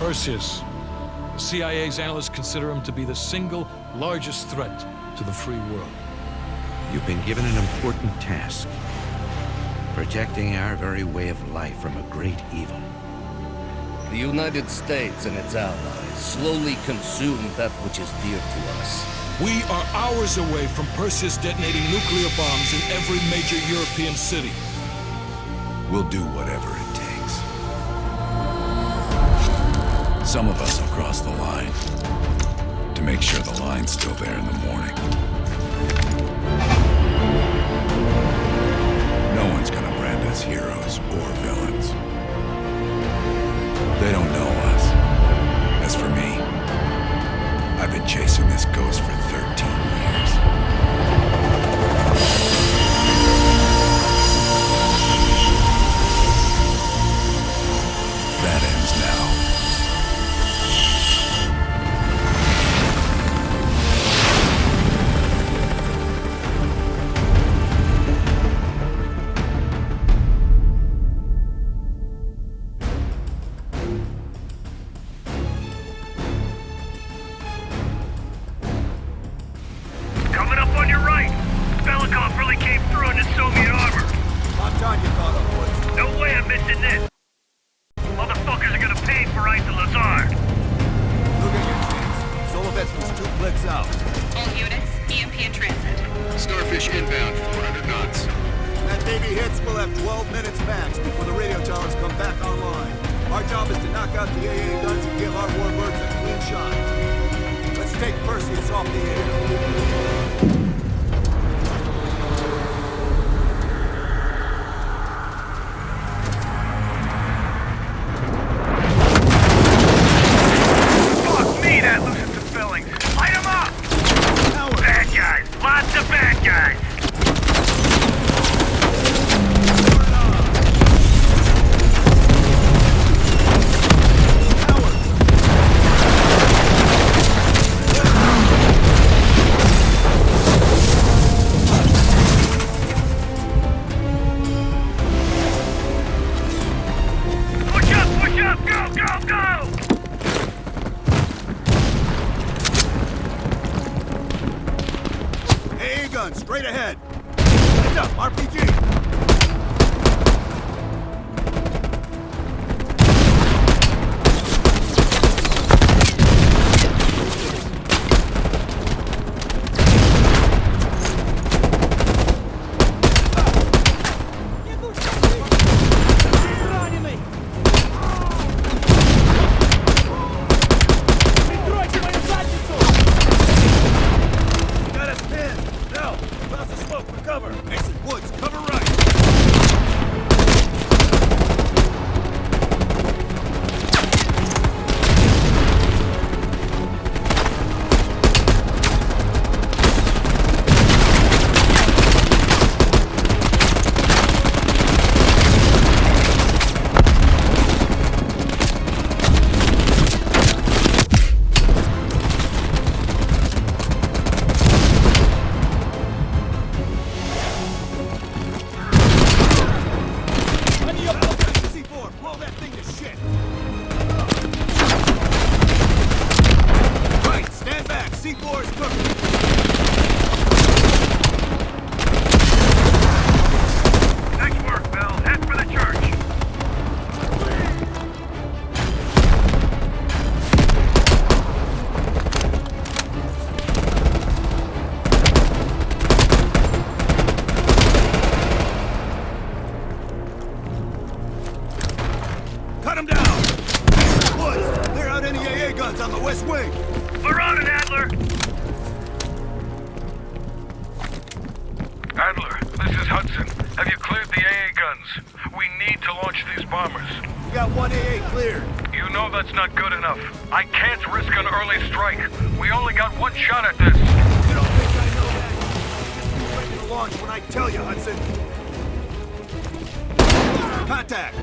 Perseus. The CIA's analysts consider him to be the single largest threat to the free world. You've been given an important task. Protecting our very way of life from a great evil. The United States and its allies slowly consume that which is dear to us. We are hours away from Perseus detonating nuclear bombs in every major European city. We'll do whatever it takes. Some of us will cross the line to make sure the line's still there in the morning. No one's gonna brand us heroes or villains. They don't know us. As for me, I've been chasing this ghost for 13 years. That ends now. Straight ahead! Heads up, RPG! Adler, this is Hudson. Have you cleared the AA guns? We need to launch these bombers. We got one AA cleared. You know that's not good enough. I can't risk an early strike. We only got one shot at this. You don't think I know that? Just be ready to launch when I tell you, Hudson. Contact!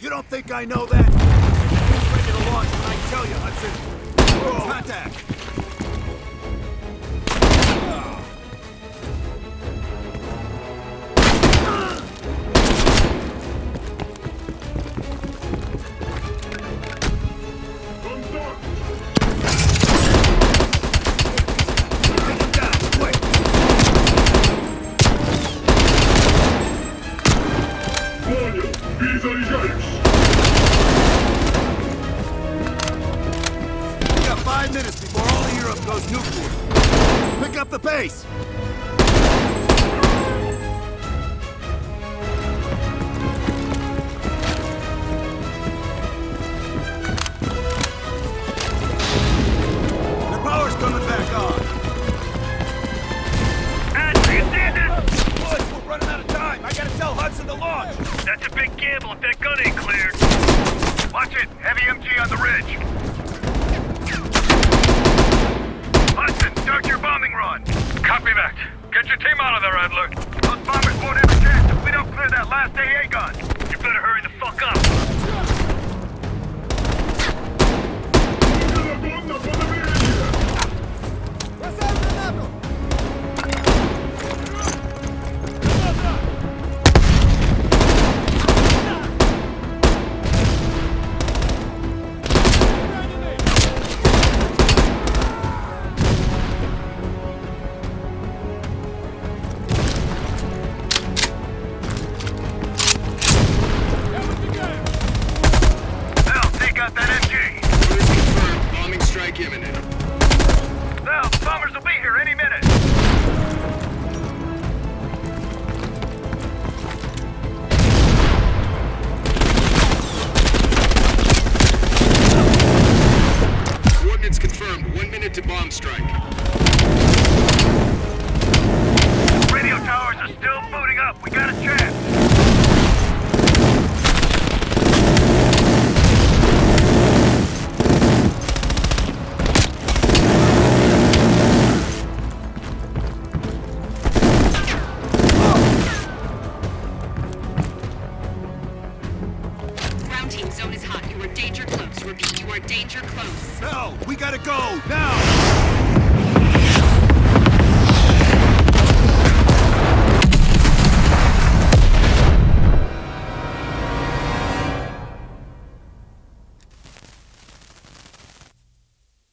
You don't think I know that? Ready to launch when I tell you, Hudson. Contact. Base! The power's coming back on! Adler, you see this? Woods, we're running out of time! I gotta tell Hudson to launch! That's a big gamble if that gun ain't cleared. Watch it, heavy MG on the ridge. Hudson, start your bombing run. Copy that. Get your team out of there, Adler. Those bombers won't have a chance if we don't clear that last AA gun. You better hurry the fuck up.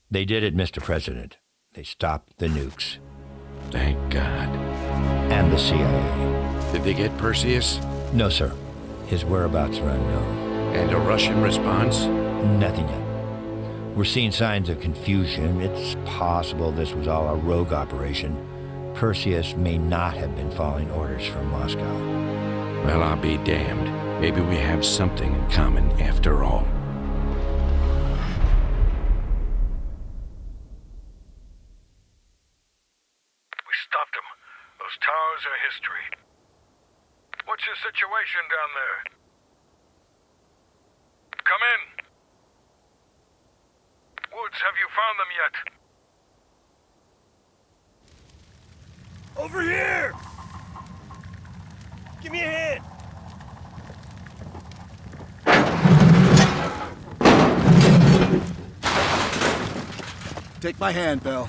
They did it, Mr. President. They stopped the nukes. Thank God. And the CIA. Did they get Perseus? No, sir. His whereabouts are unknown. And a Russian response? Nothing yet. We're seeing signs of confusion. It's possible this was all a rogue operation. Perseus may not have been following orders from Moscow. Well, I'll be damned. Maybe we have something in common after all. Stopped them. Those towers are history. What's your situation down there? Come in. Woods, have you found them yet? Over here! Give me a hand! Take my hand, Bell.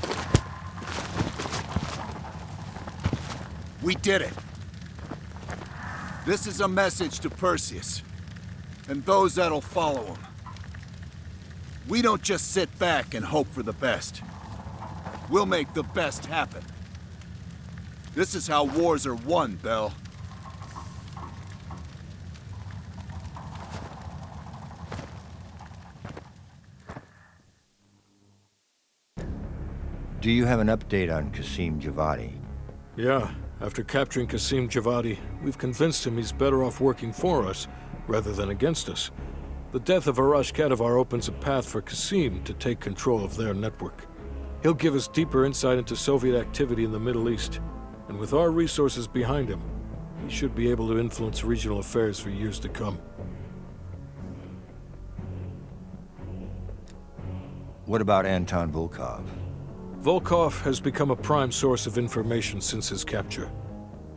We did it. This is a message to Perseus, and those that'll follow him. We don't just sit back and hope for the best. We'll make the best happen. This is how wars are won, Bell. Do you have an update on Qasim Javadi? Yeah, after capturing Qasim Javadi, we've convinced him he's better off working for us rather than against us. The death of Arash Kadivar opens a path for Qasim to take control of their network. He'll give us deeper insight into Soviet activity in the Middle East, and with our resources behind him, he should be able to influence regional affairs for years to come. What about Anton Volkov? Volkov has become a prime source of information since his capture.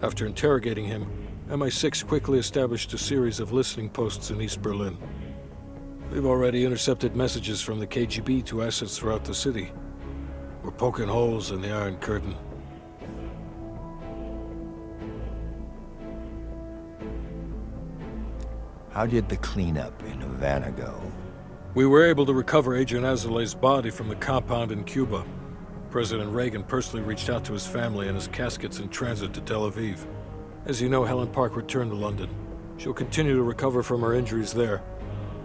After interrogating him, MI6 quickly established a series of listening posts in East Berlin. We've already intercepted messages from the KGB to assets throughout the city. We're poking holes in the Iron Curtain. How did the cleanup in Havana go? We were able to recover Agent Azoulay's body from the compound in Cuba. President Reagan personally reached out to his family, and his casket's in transit to Tel Aviv. As you know, Helen Park returned to London. She'll continue to recover from her injuries there.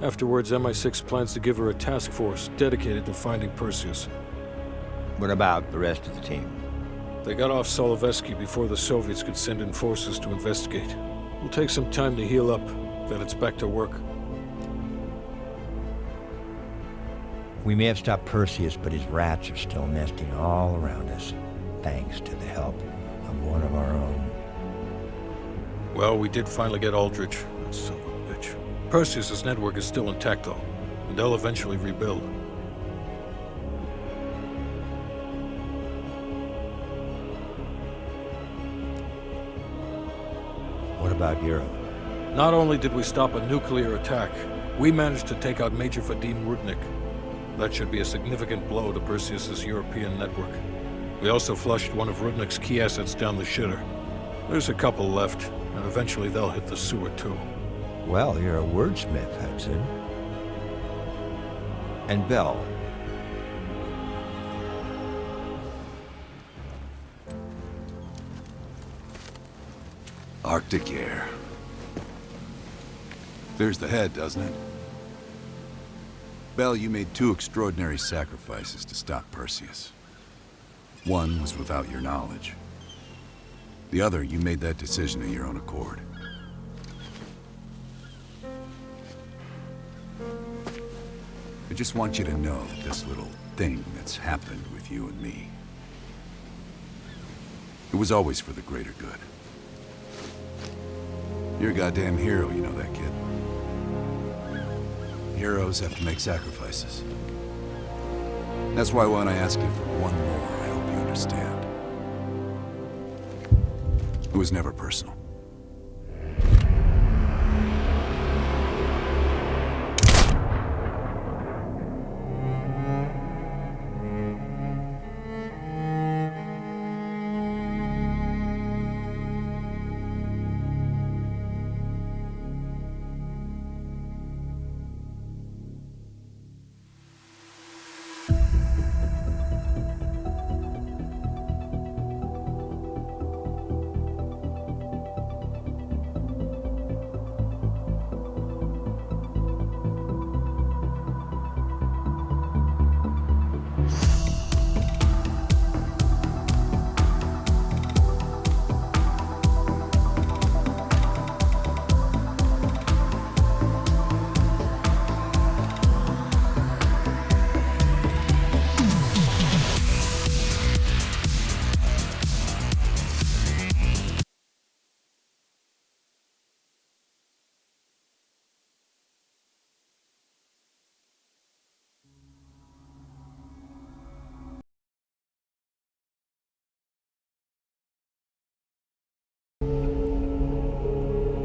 Afterwards, MI6 plans to give her a task force dedicated to finding Perseus. What about the rest of the team? They got off Solovetsky before the Soviets could send in forces to investigate. It'll take some time to heal up, then it's back to work. We may have stopped Perseus, but his rats are still nesting all around us, thanks to the help of one of our own. Well, we did finally get Aldrich. That son of a bitch. Perseus's network is still intact, though, and they'll eventually rebuild. What about Europe? Not only did we stop a nuclear attack, we managed to take out Major Vadim Rudnik. That should be a significant blow to Perseus's European network. We also flushed one of Rudnik's key assets down the shitter. There's a couple left, and eventually they'll hit the sewer too. Well, you're a wordsmith, Hudson. And Bell. Arctic air. Clears the head, doesn't it? Bell, you made two extraordinary sacrifices to stop Perseus. One was without your knowledge. The other, you made that decision of your own accord. I just want you to know that this little thing that's happened with you and me, it was always for the greater good. You're a goddamn hero, you know that, kid. Heroes have to make sacrifices. That's why when I ask you for one more, I hope you understand. It was never personal.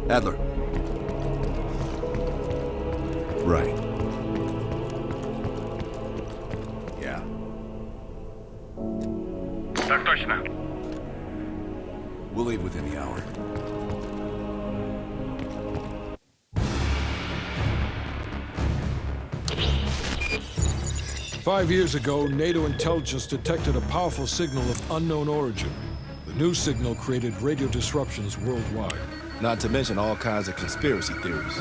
Adler. Right. Yeah. Так точно. We'll leave within the hour. "5 years ago, NATO intelligence detected a powerful signal of unknown origin. The new signal created radio disruptions worldwide. Not to mention all kinds of conspiracy theories.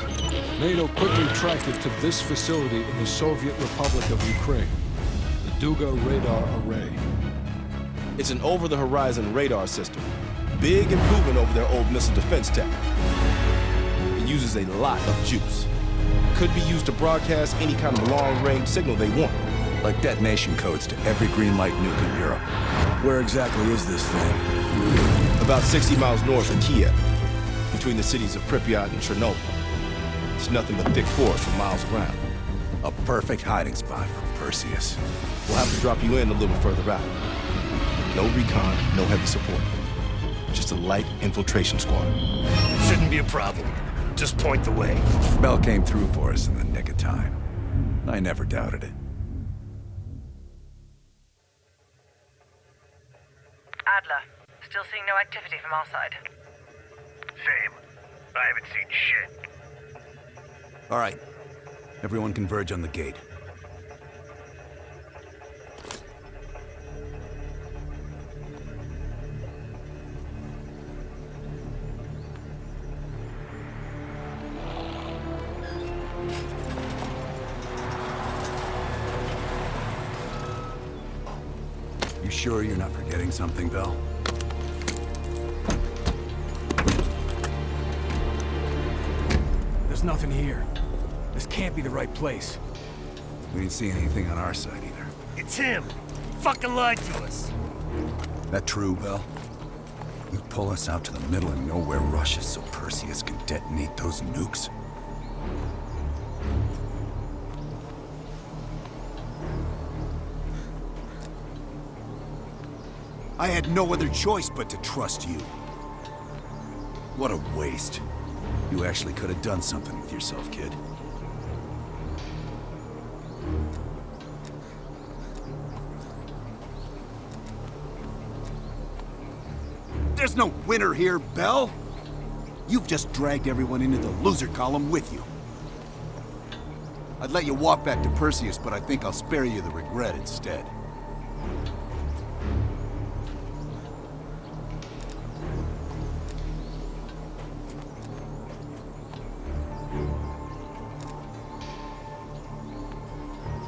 NATO quickly tracked it to this facility in the Soviet Republic of Ukraine, the Duga Radar Array. It's an over-the-horizon radar system. Big improvement over their old missile defense tech. It uses a lot of juice. Could be used to broadcast any kind of long-range signal they want. Like detonation codes to every green light nuke in Europe. Where exactly is this thing? About 60 miles north of Kiev, between the cities of Pripyat and Chernobyl. It's nothing but thick forest for miles around. A perfect hiding spot for Perseus. We'll have to drop you in a little further out. No recon, no heavy support. Just a light infiltration squad. Shouldn't be a problem. Just point the way. Bell came through for us in the nick of time. I never doubted it. Adler. Still seeing no activity from our side. Same. I haven't seen shit. All right. Everyone converge on the gate. You sure you're not forgetting something, Bell? There's nothing here. This can't be the right place. We didn't see anything on our side either. It's him. He fucking lied to us. That true, Bell? You pull us out to the middle of nowhere Russia so Perseus can detonate those nukes? I had no other choice but to trust you. What a waste. You actually could have done something with yourself, kid. There's no winner here, Bell! You've just dragged everyone into the loser column with you. I'd let you walk back to Perseus, but I think I'll spare you the regret instead.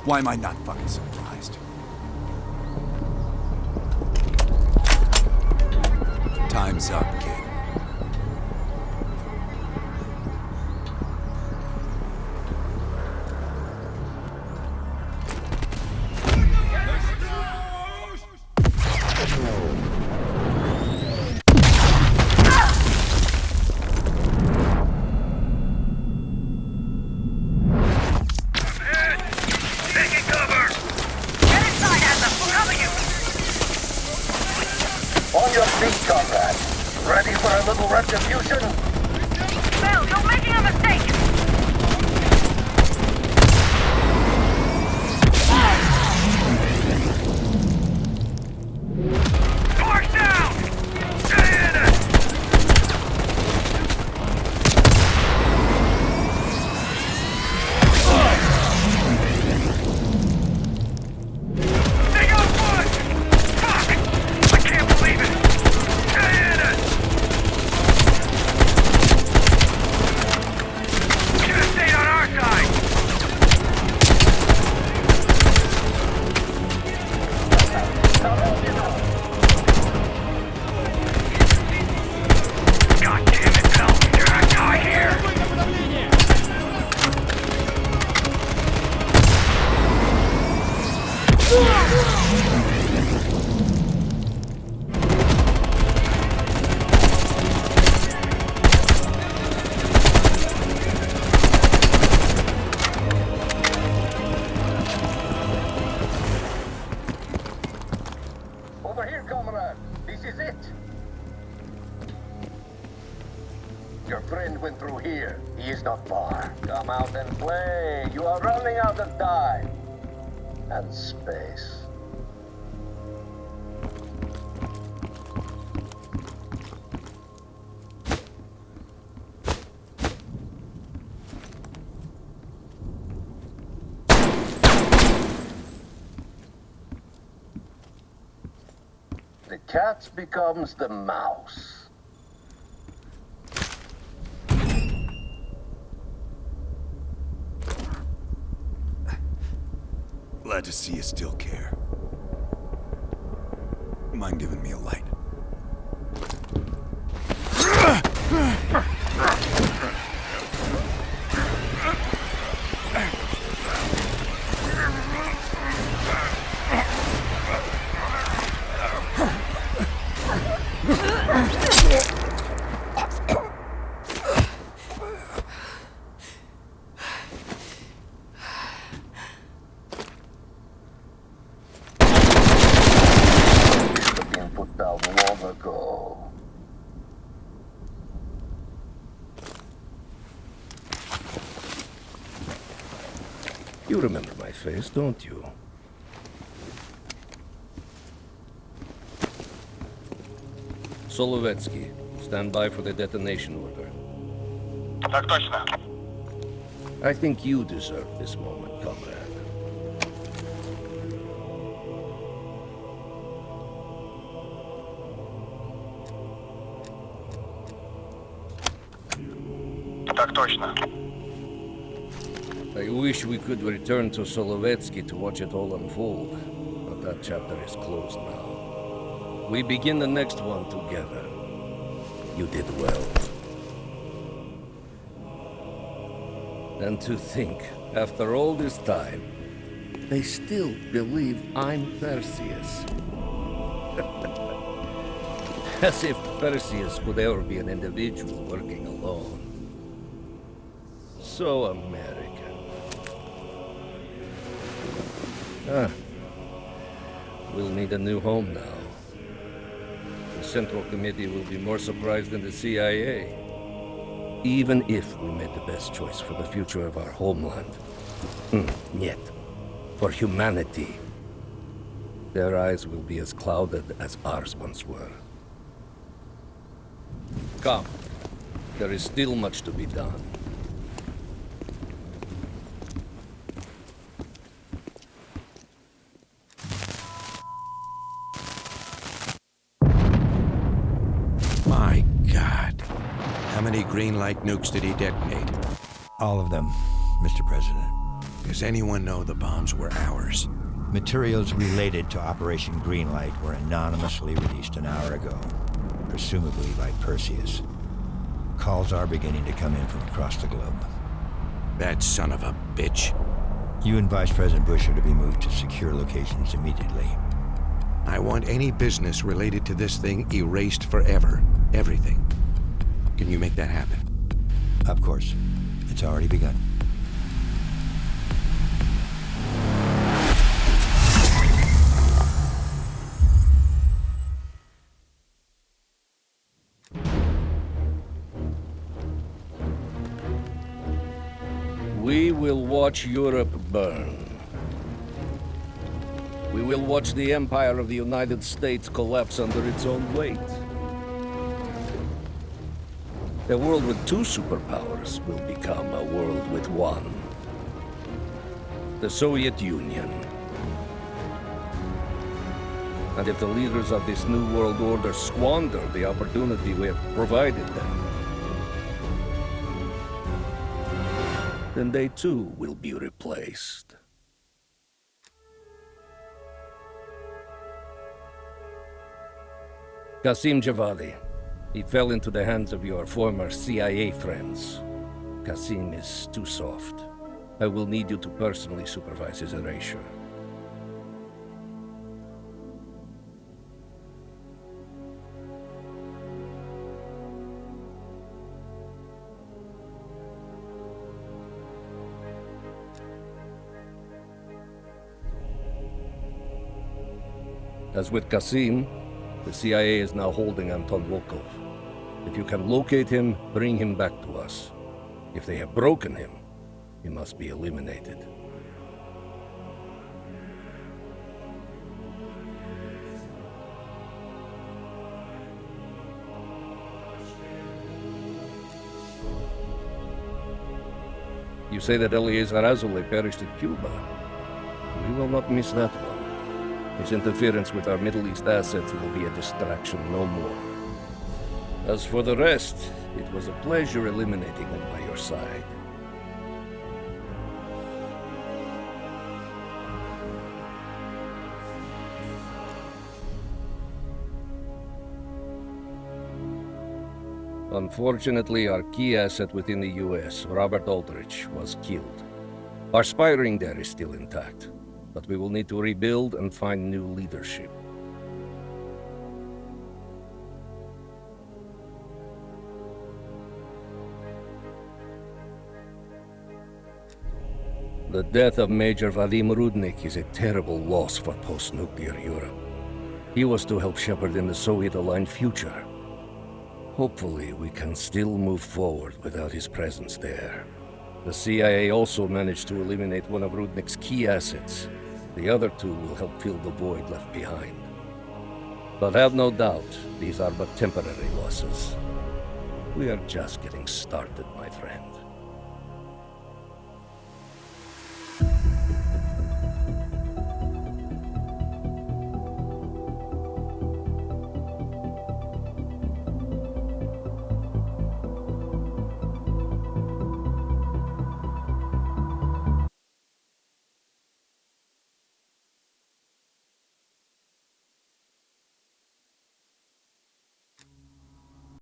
Why am I not fucking surprised? Time's up, kid. On your feet, comrade. Ready for a little retribution? Bell, you're making a mistake! March down! Stay in it! Stay on foot! Fuck! I can't believe it! Stay in it! Should have stayed on our side! God damn it, Bell! You're gonna die here! Over here, comrade. This is it. Your friend went through here. He is not far. Come out and play. You are running out of time. And space. The cat becomes the mouse. Glad to see you still care. Mind giving me a light? Been put down long ago. You remember my face, don't you? Solovetsky, stand by for the detonation order. Так точно. I think you deserve this moment, comrade. Так точно. I wish we could return to Solovetsky to watch it all unfold, but that chapter is closed now. We begin the next one together. You did well. And to think, after all this time, they still believe I'm Perseus. As if Perseus could ever be an individual working alone. So American. We'll need a new home now. The Central Committee will be more surprised than the CIA. Even if we made the best choice for the future of our homeland. Yet, for humanity, their eyes will be as clouded as ours once were. Come, there is still much to be done. My God. How many green light nukes did he detonate? All of them, Mr. President. Does anyone know the bombs were ours? Materials related to Operation Greenlight were anonymously released an hour ago, presumably by Perseus. Calls are beginning to come in from across the globe. That son of a bitch. You and Vice President Bush are to be moved to secure locations immediately. I want any business related to this thing erased forever. Everything. Can you make that happen? Of course. It's already begun. We will watch Europe burn. We will watch the empire of the United States collapse under its own weight. A world with two superpowers will become a world with one. The Soviet Union. And if the leaders of this new world order squander the opportunity we have provided them, then they too will be replaced. Qasim Javadi. He fell into the hands of your former CIA friends. Qasim is too soft. I will need you to personally supervise his erasure. As with Qasim, the CIA is now holding Anton Volkov. If you can locate him, bring him back to us. If they have broken him, he must be eliminated. You say that Eleazar Azule perished at Cuba. We will not miss that one. His interference with our Middle East assets will be a distraction no more. As for the rest, it was a pleasure eliminating them by your side. Unfortunately, our key asset within the US, Robert Aldrich, was killed. Our spy ring there is still intact, but we will need to rebuild and find new leadership. The death of Major Vadim Rudnik is a terrible loss for post-nuclear Europe. He was to help shepherd in the Soviet-aligned future. Hopefully, we can still move forward without his presence there. The CIA also managed to eliminate one of Rudnick's key assets. The other two will help fill the void left behind. But have no doubt, these are but temporary losses. We are just getting started, my friend.